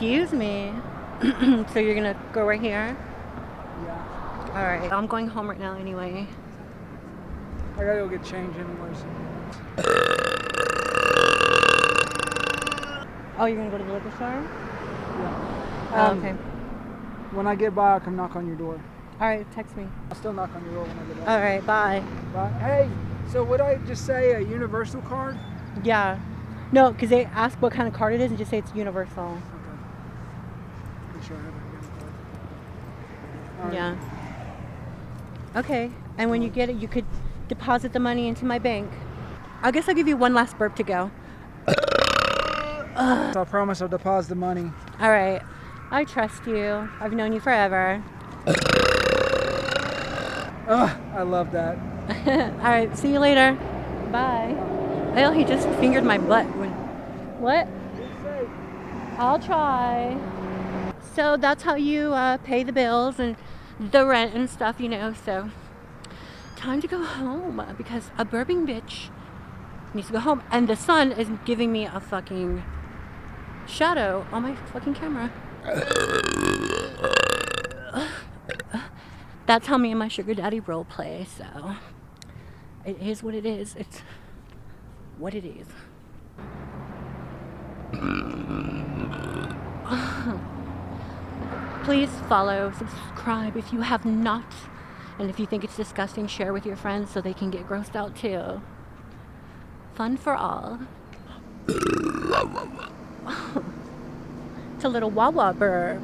Excuse me. So you're gonna go right here? Yeah. Alright. I'm going home right now anyway. I gotta go get change anyways. Oh, you're gonna go to the liquor store? Yeah. Oh, okay. When I get by, I'll come knock on your door. Alright, text me. I'll still knock on your door when I get by. Alright, bye. Bye. Hey, so would I just say a universal card? Yeah. No, because they ask what kind of card it is and just say it's universal. Okay. Make sure I have a universal card. All right. Yeah. Okay. And when you get it, you could deposit the money into my bank. I guess I'll give you one last burp to go. So I promise I'll deposit the money. Alright. I trust you. I've known you forever. I love that. Alright, see you later. Bye. Oh, he just fingered my butt. What? I'll try. So that's how you pay the bills and the rent and stuff, you know. So time to go home because a burping bitch needs to go home. And the sun is giving me a fucking shadow on my fucking camera. That's how me and my sugar daddy role play. So it is what it is. It's what it is. Please follow, subscribe if you have not. And if you think it's disgusting, share with your friends so they can get grossed out too. Fun for all. It's a little Wawa burp.